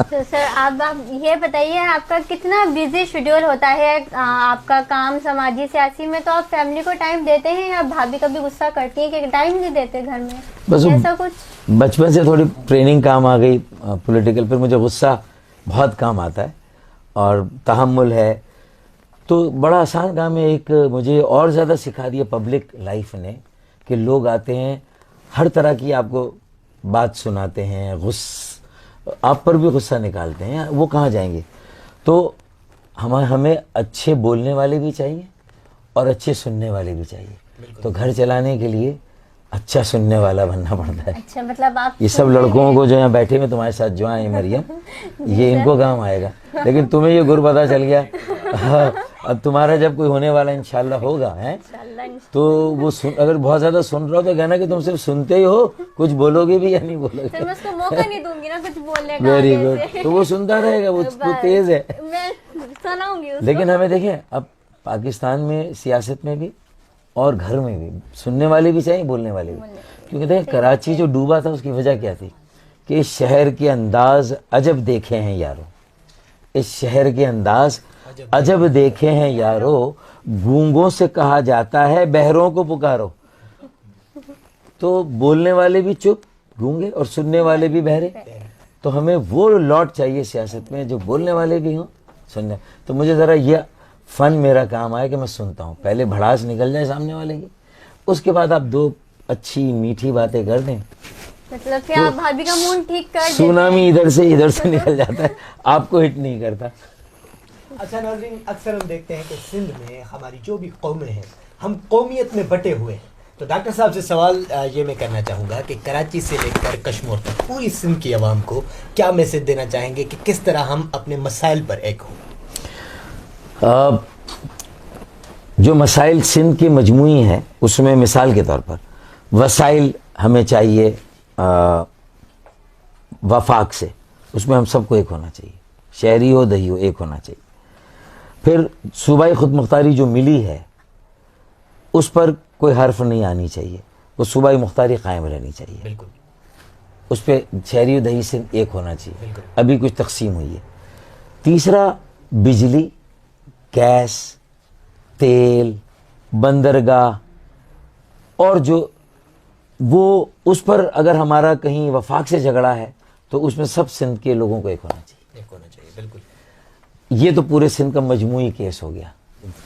تو سر آپ یہ بتائیے, آپ کا کتنا بزی شیڈول ہوتا ہے, آپ کا کام سماجی سیاسی میں, تو آپ فیملی کو ٹائم دیتے ہیں یا بھابھی کبھی غصہ کرتی ہیں کہ ٹائم نہیں دیتے گھر میں, بس ایسا کچھ؟ بچپن سے تھوڑی ٹریننگ کام آ گئی پولیٹیکل, پھر مجھے غصہ بہت کام آتا ہے اور تحمل ہے. تو بڑا آسان کام ہے. ایک مجھے اور زیادہ سکھا دیا پبلک لائف نے کہ لوگ آتے ہیں ہر طرح کی آپ کو بات سناتے ہیں, آپ پر بھی غصہ نکالتے ہیں, وہ کہاں جائیں گے. تو ہمیں اچھے بولنے والے بھی چاہیے اور اچھے سننے والے بھی چاہیے. تو گھر چلانے کے لیے اچھا سننے والا بننا پڑتا ہے. اچھا, مطلب آپ یہ سب لڑکوں کو جو یہاں بیٹھے ہوئے تمہارے ساتھ جو آئے مریم, یہ ان کو کام آئے گا, لیکن تمہیں یہ گر پتہ چل گیا. اب تمہارا جب کوئی ہونے والا انشاءاللہ ہوگا ہے, تو وہ اگر بہت زیادہ سن رہا ہو تو کہنا کہ تم صرف سنتے ہی ہو, کچھ بولو گے بھی یا نہیں بولو گے. میں اس کو موقع نہیں دوں گی نا کچھ بولنے کا. Very good. تو وہ سنتا رہے گا, وہ تیز ہے. میں سناؤں گی. لیکن ہمیں دیکھیں اب پاکستان میں سیاست میں بھی اور گھر میں بھی سننے والے بھی چاہیے, بولنے والے بھی. کیونکہ دیکھیں کراچی جو ڈوبا تھا اس کی وجہ کیا تھی کہ اس شہر کے انداز عجب دیکھے ہیں یارو, اس شہر کے انداز عجب دیکھے ہیں یارو, گونگوں سے کہا جاتا ہے بہروں کو پکارو. تو بولنے والے بھی چپ گونگے اور سننے والے بھی بہرے. تو ہمیں وہ لوٹ چاہیے سیاست میں جو بولنے والے بھی ہوں سننے. تو مجھے ذرا یہ فن میرا کام آیا کہ میں سنتا ہوں, پہلے بھڑاس نکل جائے سامنے والے کی, اس کے بعد آپ دو اچھی میٹھی باتیں کر دیں, مطلب کہ آپ بھابھی کا مون ٹھیک کر دیتے. سونامی ادھر سے نکل جاتا ہے, آپ کو ہٹ نہیں کرتا. اچھا ناظرین, اکثر ہم دیکھتے ہیں کہ سندھ میں ہماری جو بھی قومیں ہیں ہم قومیت میں بٹے ہوئے ہیں. تو ڈاکٹر صاحب سے سوال یہ میں کرنا چاہوں گا کہ کراچی سے لے کر کشمیر تک پوری سندھ کی عوام کو کیا میسج دینا چاہیں گے کہ کس طرح ہم اپنے مسائل پر ایک ہوں. جو مسائل سندھ کی مجموعی ہیں اس میں مثال کے طور پر وسائل ہمیں چاہیے وفاق سے, اس میں ہم سب کو ایک ہونا چاہیے, شہری ہو دیہی ہو ایک ہونا چاہیے. پھر صوبائی خود مختاری جو ملی ہے اس پر کوئی حرف نہیں آنی چاہیے, وہ صوبائی مختاری قائم رہنی چاہیے. بالکل, اس پہ شہری و دیہی سے ایک ہونا چاہیے. بالکل. ابھی کچھ تقسیم ہوئی ہے. تیسرا بجلی, گیس, تیل, بندرگاہ, اور جو وہ اس پر اگر ہمارا کہیں وفاق سے جھگڑا ہے تو اس میں سب سندھ کے لوگوں کو ایک ہونا چاہیے. ایک ہونا چاہیے. بالکل. یہ تو پورے سندھ کا مجموعی کیس ہو گیا,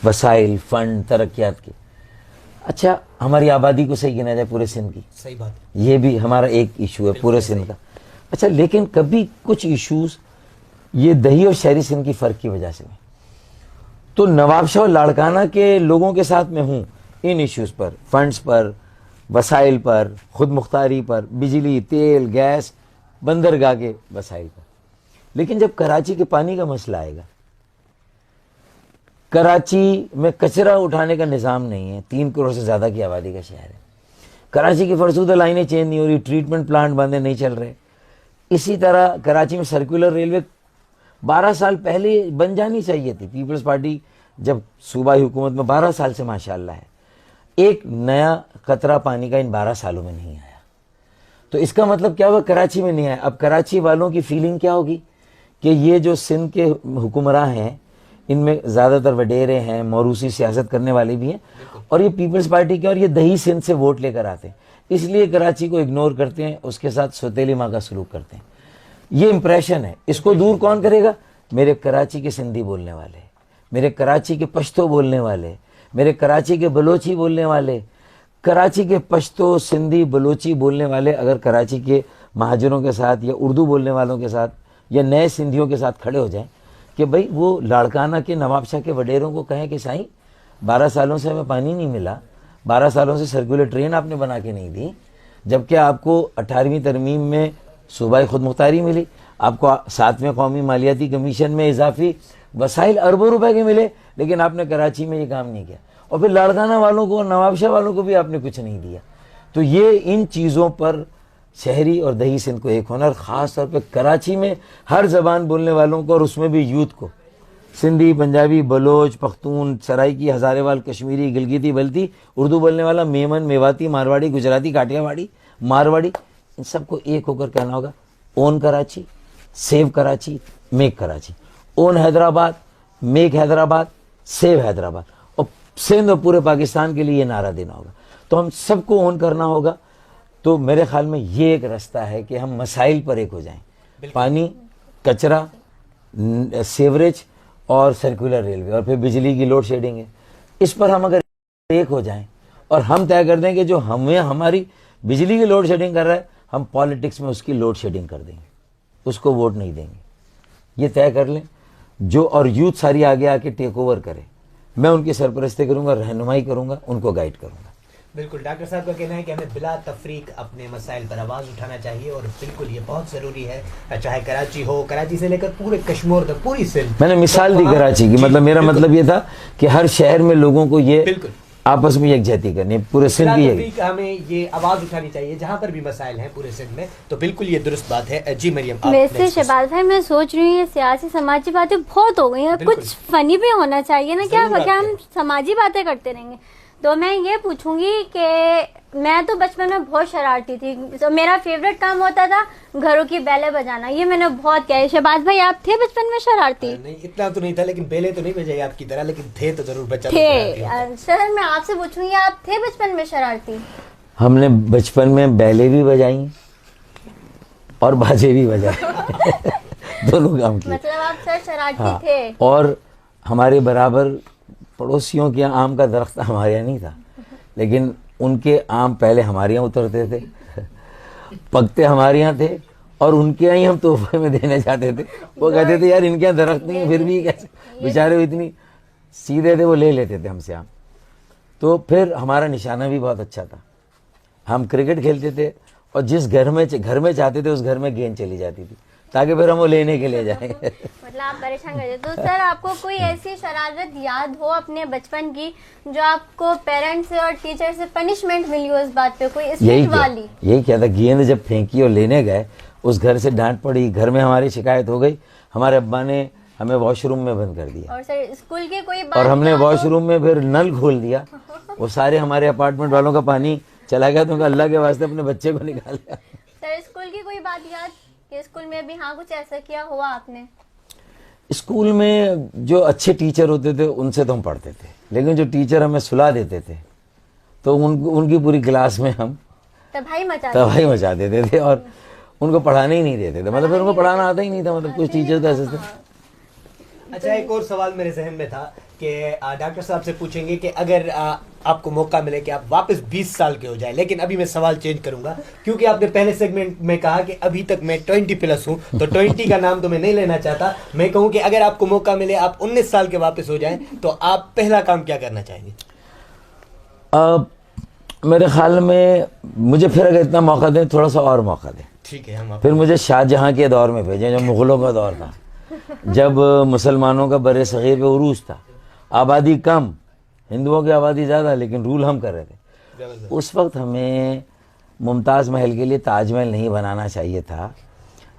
وسائل, فنڈ, ترقیات کے. اچھا, ہماری آبادی کو صحیح گنا جائے پورے سندھ کی, صحیح بات, یہ بھی ہمارا ایک ایشو ہے پورے سندھ کا. اچھا, لیکن کبھی کچھ ایشوز یہ دیہی اور شہری سندھ کی فرق کی وجہ سے میں تو نواب شاہ لاڑکانہ کے لوگوں کے ساتھ میں ہوں ان ایشوز پر, فنڈز پر, وسائل پر, خود مختاری پر, بجلی, تیل, گیس, بندرگاہ کے وسائل پر. لیکن جب کراچی کے پانی کا مسئلہ آئے گا, کراچی میں کچرا اٹھانے کا نظام نہیں ہے, 3 کروڑ سے زیادہ کی آبادی کا شہر ہے, کراچی کی فرسودہ لائنیں چینج نہیں ہو رہی, ٹریٹمنٹ پلانٹ بندے نہیں چل رہے. اسی طرح کراچی میں سرکولر ریلوے 12 سال پہلے بن جانی چاہیے تھی. پیپلز پارٹی جب صوبائی حکومت میں 12 سال سے ماشاءاللہ ہے, ایک نیا قطرہ پانی کا ان 12 سالوں میں نہیں آیا. تو اس کا مطلب کیا ہوا, کراچی میں نہیں آیا. اب کراچی والوں کی فیلنگ کیا ہوگی کہ یہ جو سندھ کے حکمراں ہیں ان میں زیادہ تر وڈیرے ہیں, موروثی سیاست کرنے والے بھی ہیں, اور یہ پیپلز پارٹی کے اور یہ دیہی سندھ سے ووٹ لے کر آتے ہیں. اس لیے کراچی کو اگنور کرتے ہیں, اس کے ساتھ سوتیلی ماں کا سلوک کرتے ہیں. یہ امپریشن ہے. اس کو دور کون کرے گا؟ میرے کراچی کے سندھی بولنے والے, میرے کراچی کے پشتو بولنے والے, میرے کراچی کے بلوچی بولنے والے. کراچی کے پشتو, سندھی, بلوچی بولنے والے اگر کراچی کے مہاجروں کے ساتھ یا اردو بولنے والوں کے ساتھ یا نئے سندھیوں کے ساتھ کھڑے ہو جائیں کہ بھائی وہ لاڑکانہ کے نواب شاہ کے وڈیروں کو کہیں کہ سائیں 12 سالوں سے ہمیں پانی نہیں ملا, 12 سالوں سے سرکولر ٹرین آپ نے بنا کے نہیں دی, جبکہ آپ کو 18ویں ترمیم میں صوبائی خود مختاری ملی, آپ کو 7ویں قومی مالیاتی کمیشن میں اضافی وسائل اربوں روپے کے ملے, لیکن آپ نے کراچی میں یہ کام نہیں کیا. اور پھر لاڑکانہ والوں کو, نواب شاہ والوں کو بھی آپ نے کچھ نہیں دیا. تو یہ ان چیزوں پر شہری اور دیہی سندھ کو ایک ہونا, اور خاص طور پہ کراچی میں ہر زبان بولنے والوں کو, اور اس میں بھی یوتھ کو, سندھی, پنجابی, بلوچ, پختون, سرائکی, ہزارے وال, کشمیری, گلگیتی, بلتی, اردو بولنے والا, میمن, میواتی, مارواڑی, گجراتی, کاٹیا واڑی, مارواڑی, ان سب کو ایک ہو کر کہنا ہوگا اون کراچی, سیو کراچی, میک کراچی. اون حیدرآباد, میک حیدرآباد, سیو حیدرآباد. اور سندھ اور پورے پاکستان کے لیے یہ نعرہ دینا ہوگا. تو ہم سب کو اون کرنا ہوگا. تو میرے خیال میں یہ ایک راستہ ہے کہ ہم مسائل پر ایک ہو جائیں. پانی, کچرا, سیوریج اور سرکولر ریلوے, اور پھر بجلی کی لوڈ شیڈنگ ہے. اس پر ہم اگر ایک ہو جائیں اور ہم طے کر دیں کہ جو ہمیں ہماری بجلی کی لوڈ شیڈنگ کر رہا ہے, ہم پالیٹکس میں اس کی لوڈ شیڈنگ کر دیں گے, اس کو ووٹ نہیں دیں گے. یہ طے کر لیں. جو اور یوتھ ساری آگے آ کے ٹیک اوور کرے, میں ان کی سرپرستی کروں گا, رہنمائی کروں گا, ان کو گائیڈ کروں گا. بالکل, ڈاکٹر صاحب کا کہنا ہے کہ ہمیں بلا تفریق اپنے مسائل پر آواز اٹھانا چاہیے, اور بالکل یہ بہت ضروری ہے. چاہے کراچی ہو, کراچی سے لے کر پورے کشمیر تک, پوری سندھ. میں نے مثال دی کراچی کی, مطلب میرا مطلب یہ تھا کہ ہر شہر میں لوگوں کو یہ بالکل آپس میں یکجہتی کرنی ہے. پورے سندھ کی تفریق ہمیں یہ آواز اٹھانی چاہیے جہاں پر بھی مسائل ہیں پورے سندھ میں. تو بالکل یہ درست بات ہے. جی مریم, ویسے شہباز بھائی میں سوچ رہی ہوں یہ سیاسی سماجی باتیں بہت ہو گئی ہیں, کچھ فنی بھی ہونا چاہیے نا. کیا ہم سماجی باتیں کرتے رہیں گے؟ تو میں یہ پوچھوں گی کہ میں تو بچپن میں بہت شرارتی تھی, تو میرا فیوریٹ کام ہوتا تھا گھروں کی بیلیں بجانا. یہ میں نے بہت کیا ہے. شہباز بھائی آپ تھے بچپن میں شرارتی؟ نہیں, اتنا تو نہیں تھا, لیکن بیلے تو نہیں بجائی آپ کی طرح, لیکن تھے تو ضرور. بچہ تھے. سر میں آپ سے پوچھوں گی آپ تھے بچپن میں شرارتی؟ ہم نے بچپن میں بیلیں بھی بجائیں اور باجے بھی بجائے, دونوں کام کیے. مطلب آپ سر شرارتی تھے. اور ہمارے برابر پڑوسیوں کے آم کا درخت ہمارے یہاں نہیں تھا, لیکن ان کے آم پہلے ہمارے یہاں اترتے تھے, پکتے ہمارے یہاں تھے, اور ان کے یہاں ہی ہم تحفے میں دینے جاتے تھے. وہ کہتے تھے یار ان کے یہاں درخت نہیں, پھر بھی کیسے بیچارے اتنی سیدھے تھے, وہ لے لیتے تھے ہم سے آم. تو پھر ہمارا نشانہ بھی بہت اچھا تھا. ہم کرکٹ کھیلتے تھے, اور جس گھر میں چاہتے تھے اس گھر میں گیند چلی جاتی تھی, تاکہ پھر ہم وہ لینے کے لیے جائیں. مطلب آپ پریشان کرتے. تو سر آپ کو کوئی ایسی شرارت یاد ہو اپنے بچپن کی جو آپ کو پیرنٹس سے اور ٹیچر سے پنشمنٹ ملی ہو اس بات پہ, کوئی اسٹرکٹ والی؟ یہی کیا تھا, گیند جب پھینکی اور لینے گئے, اس گھر سے ڈانٹ پڑی, گھر میں ہماری شکایت ہو گئی, ہمارے ابا نے ہمیں واش روم میں بند کر دیا. اور سر اسکول کے کوئی بات, اور ہم نے واش روم میں پھر نل کھول دیا, وہ سارے ہمارے اپارٹمنٹ والوں کا پانی چلا گیا, تو اللہ کے واسطے اپنے بچے کو نکال لیا. سر اسکول کی کوئی بات یاد کہ اسکول میں بھی ہاں کچھ ایسا کیا ہوا آپ نے؟ اسکول میں جو اچھے ٹیچر ہوتے تھے ان سے تو ہم پڑھتے تھے, لیکن جو ٹیچر ہمیں سلا دیتے تھے تو ان کی پوری کلاس میں ہم تباہی مچا دیتے تھے, اور ان کو پڑھانے ہی نہیں دیتے تھے. مطلب پھر ان کو پڑھانا آتا ہی نہیں تھا, مطلب کچھ ٹیچر ایسے تھے. اچھا, ایک اور سوال میرے ذہن میں تھا کہ ڈاکٹر صاحب سے پوچھیں گے کہ اگر آپ کو موقع ملے کہ آپ واپس 20 سال کے ہو جائیں, لیکن ابھی میں سوال چینج کروں گا, کیونکہ آپ نے پہلے سیگمنٹ میں کہا کہ ابھی تک میں 20+ ہوں, تو 20 کا نام تو میں نہیں لینا چاہتا. میں کہوں کہ اگر آپ کو موقع ملے آپ 19 سال کے واپس ہو جائیں, تو آپ پہلا کام کیا کرنا چاہیں گے؟ میرے خیال میں مجھے پھر اگر اتنا موقع دیں, تھوڑا سا اور موقع دیں. ٹھیک ہے, ہم پھر مجھے شاہ جہاں کے دور میں بھیجیں, جو مغلوں کا دور تھا, جب مسلمانوں کا بر صغیر پہ عروج تھا, آبادی کم, ہندوؤں کی آبادی زیادہ, لیکن رول ہم کر رہے تھے. اس وقت ہمیں ممتاز محل کے لیے تاج محل نہیں بنانا چاہیے تھا,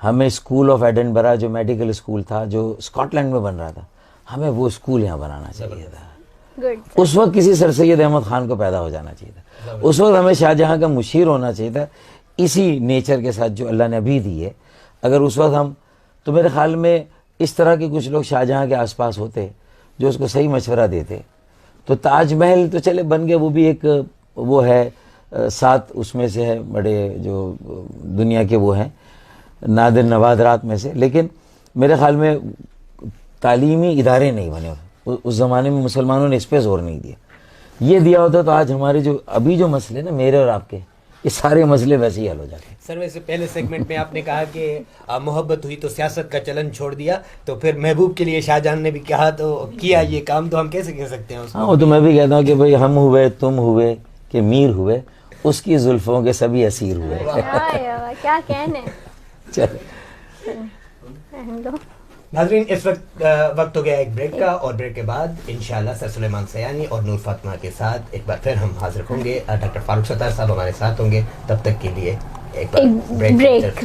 ہمیں اسکول آف ایڈنبرا جو میڈیکل اسکول تھا جو اسکاٹ لینڈ میں بن رہا تھا, ہمیں وہ اسکول یہاں بنانا چاہیے تھا. اس وقت کسی سر سید احمد خان کو پیدا ہو جانا چاہیے تھا. اس وقت ہمیں شاہ جہاں کا مشیر ہونا چاہیے تھا, اسی نیچر کے ساتھ جو اللہ نے ابھی دی ہے. اگر اس وقت ہم, تو میرے خیال میں اس طرح کے کچھ لوگ شاہ جہاں کے آس پاس ہوتے جو اس کو صحیح مشورہ دیتے, تو تاج محل تو چلے بن گئے, وہ بھی ایک وہ ہے 7 اس میں سے ہے بڑے جو دنیا کے وہ ہیں نادر نوادرات میں سے. لیکن میرے خیال میں تعلیمی ادارے نہیں بنے ہوئے. اس زمانے میں مسلمانوں نے اس پہ زور نہیں دیا. یہ دیا ہوتا تو آج ہمارے جو ابھی جو مسئلے نا میرے اور آپ کے یہ سارے مسئلے ویسے ہی حل ہو جاتے. سر ویسے پہلے سیگمنٹ میں آپ نے کہا کہ محبت ہوئی تو سیاست کا چلن چھوڑ دیا, تو پھر محبوب کے لیے شاہ جان نے بھی کہا تو کیا یہ کام, تو ہم کیسے کہہ سکتے ہیں اس ہاں وہ تو میں بھی کہتا ہوں کہ بھئی ہم ہوئے تم ہوئے کہ میر ہوئے اس کی زلفوں کے سبھی اسیر ہوئے. کیا کہنے. چلے ناظرین اس وقت ہو گیا ایک بریک کا, اور بریک کے بعد انشاءاللہ سر سلیمان سیانی اور نور فاطمہ کے ساتھ ایک بار پھر ہم حاضر ہوں گے. ڈاکٹر فاروق ستار صاحب ہمارے ساتھ ہوں گے. تب تک کے لیے ایک بار بریک.